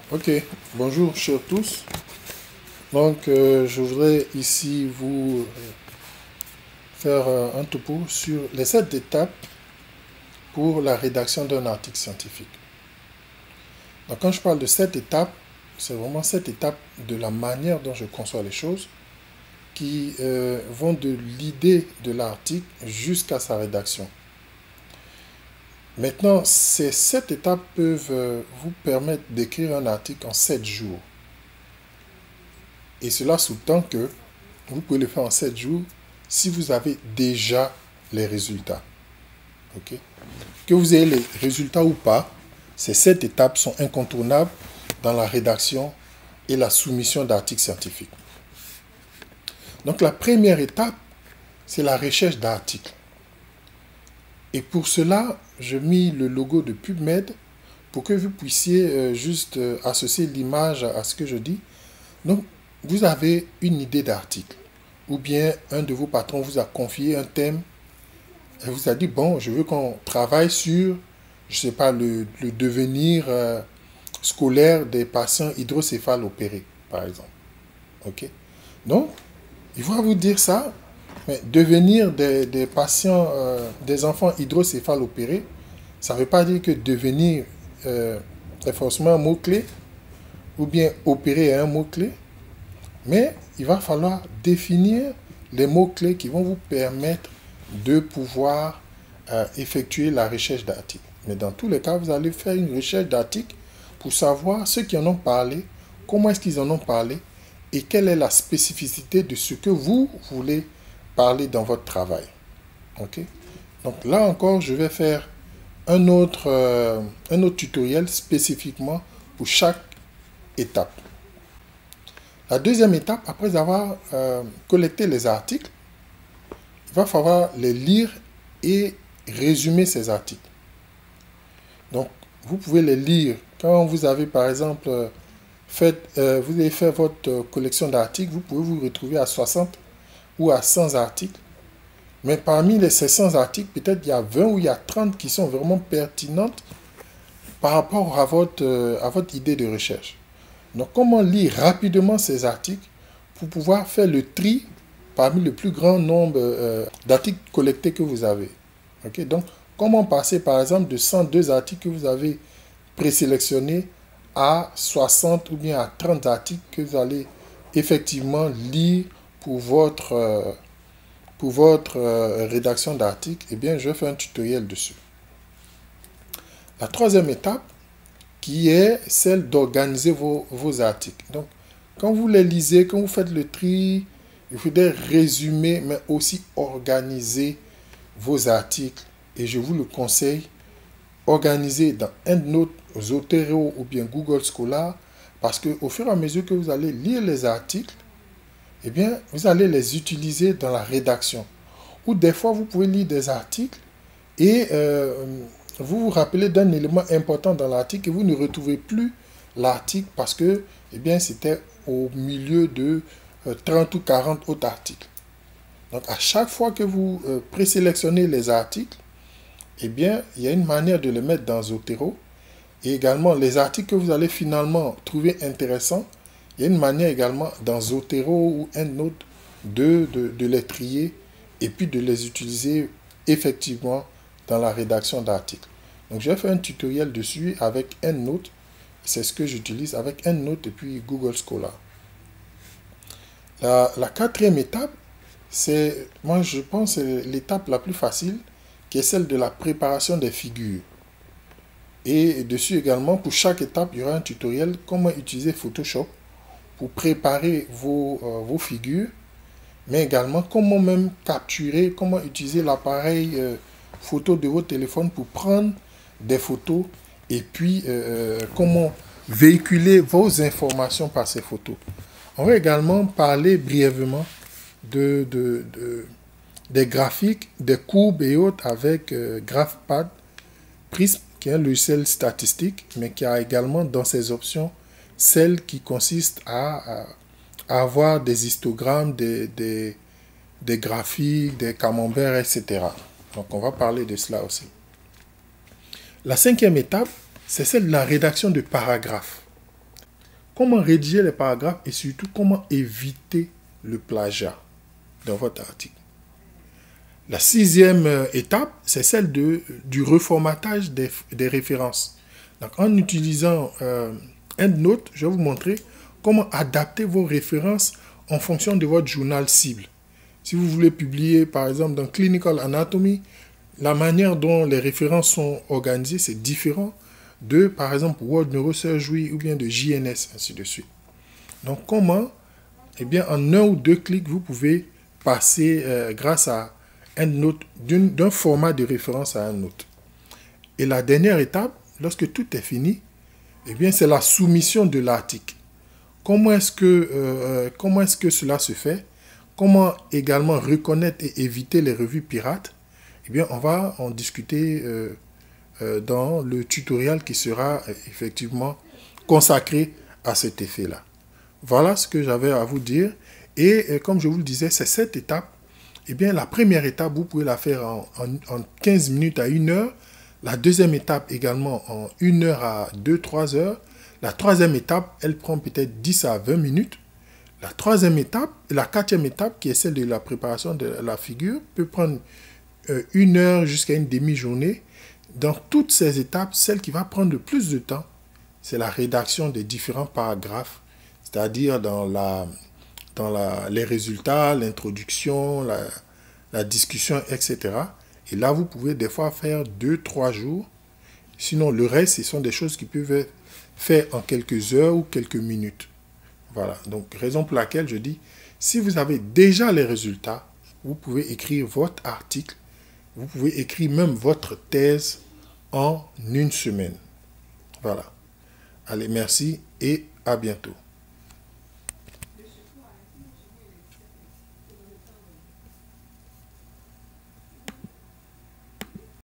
Ok, bonjour chers tous. Donc, je voudrais ici vous faire un topo sur les 7 étapes pour la rédaction d'un article scientifique. Donc, quand je parle de 7 étapes, c'est vraiment 7 étapes de la manière dont je conçois les choses qui vont de l'idée de l'article jusqu'à sa rédaction. Maintenant, ces 7 étapes peuvent vous permettre d'écrire un article en 7 jours. Et cela sous-tend que vous pouvez le faire en 7 jours si vous avez déjà les résultats. Okay? Que vous ayez les résultats ou pas, ces 7 étapes sont incontournables dans la rédaction et la soumission d'articles scientifiques. Donc la première étape, c'est la recherche d'articles. Et pour cela, je mis le logo de PubMed pour que vous puissiez juste associer l'image à ce que je dis. Donc, vous avez une idée d'article, ou bien un de vos patrons vous a confié un thème, et vous a dit, bon, je veux qu'on travaille sur, je ne sais pas, le devenir scolaire des patients hydrocéphales opérés, par exemple. Ok? Donc, il va vous dire ça, mais devenir des patients, des enfants hydrocéphales opérés, ça ne veut pas dire que devenir est forcément un mot-clé, ou bien opérer est un mot-clé. Mais il va falloir définir les mots-clés qui vont vous permettre de pouvoir effectuer la recherche d'articles. Mais dans tous les cas, vous allez faire une recherche d'articles pour savoir ceux qui en ont parlé, comment est-ce qu'ils en ont parlé et quelle est la spécificité de ce que vous voulez parler dans votre travail. Okay? Donc là encore, je vais faire un autre tutoriel spécifiquement pour chaque étape. La deuxième étape, après avoir collecté les articles, il va falloir les lire et résumer ces articles. Donc, vous pouvez les lire quand vous avez, par exemple, vous avez fait votre collection d'articles, vous pouvez vous retrouver à 60 ou à 100 articles. Mais parmi ces 100 articles, peut-être il y a 20 ou il y a 30 qui sont vraiment pertinentes par rapport à votre idée de recherche. Donc, comment lire rapidement ces articles pour pouvoir faire le tri parmi le plus grand nombre d'articles collectés que vous avez. Okay? Donc, comment passer, par exemple, de 102 articles que vous avez présélectionnés à 60 ou bien à 30 articles que vous allez effectivement lire pour votre rédaction d'articles. Eh bien, je vais faire un tutoriel dessus. La troisième étape, qui est celle d'organiser vos articles. Donc, quand vous les lisez, quand vous faites le tri, il faudrait résumer, mais aussi organiser vos articles. Et je vous le conseille, organiser dans EndNote, Zotero ou bien Google Scholar, parce qu'au fur et à mesure que vous allez lire les articles, eh bien, vous allez les utiliser dans la rédaction. Ou des fois, vous pouvez lire des articles et vous vous rappelez d'un élément important dans l'article et vous ne retrouvez plus l'article parce que eh bien, c'était au milieu de 30 ou 40 autres articles. Donc, à chaque fois que vous présélectionnez les articles, eh bien, il y a une manière de les mettre dans Zotero. Et également, les articles que vous allez finalement trouver intéressants, il y a une manière également dans Zotero ou EndNote de les trier et puis de les utiliser effectivement dans la rédaction d'articles. Donc, je vais faire un tutoriel dessus avec EndNote. C'est ce que j'utilise avec EndNote et puis Google Scholar. La quatrième étape, c'est, moi je pense, c'est l'étape la plus facile, qui est celle de la préparation des figures. Et dessus également, pour chaque étape, il y aura un tutoriel comment utiliser Photoshop pour préparer vos figures, mais également comment même capturer, comment utiliser l'appareil photo de votre téléphone pour prendre des photos et puis comment véhiculer vos informations par ces photos. On va également parler brièvement des graphiques, des courbes et autres avec GraphPad, Prism, qui est un logiciel statistique, mais qui a également dans ses options celle qui consiste à avoir des histogrammes, des graphiques, des camemberts, etc. Donc on va parler de cela aussi. La cinquième étape, c'est celle de la rédaction de paragraphes. comment rédiger les paragraphes et surtout comment éviter le plagiat dans votre article. La sixième étape, c'est celle du reformatage des références. Donc, en utilisant EndNote, je vais vous montrer comment adapter vos références en fonction de votre journal cible. Si vous voulez publier, par exemple, dans Clinical Anatomy, la manière dont les références sont organisées, c'est différent de, par exemple, World Neurosurgery ou bien de JNS, ainsi de suite. Donc, comment? Eh bien, en un ou deux clics, vous pouvez passer, grâce à EndNote, d'un format de référence à un autre. Et la dernière étape, lorsque tout est fini, eh bien, c'est la soumission de l'article. Comment est-ce que cela se fait? Comment également reconnaître et éviter les revues pirates? Eh bien, on va en discuter dans le tutoriel qui sera effectivement consacré à cet effet-là. Voilà ce que j'avais à vous dire. Et comme je vous le disais, c'est cette étape. Eh bien, la première étape, vous pouvez la faire en 15 minutes à 1 heure. La deuxième étape également en 1 heure à 2-3 heures. La troisième étape, elle prend peut-être 10 à 20 minutes. La troisième étape, la quatrième étape, qui est celle de la préparation de la figure, peut prendre 1 heure jusqu'à une demi-journée. Dans toutes ces étapes, celle qui va prendre le plus de temps, c'est la rédaction des différents paragraphes, c'est-à-dire dans les résultats, l'introduction, la discussion, etc. Et là, vous pouvez des fois faire 2-3 jours. Sinon, le reste, ce sont des choses qui peuvent être faites en quelques heures ou quelques minutes. Voilà. Donc, raison pour laquelle je dis, si vous avez déjà les résultats, vous pouvez écrire votre article, vous pouvez écrire même votre thèse en 1 semaine. Voilà. Allez, merci et à bientôt.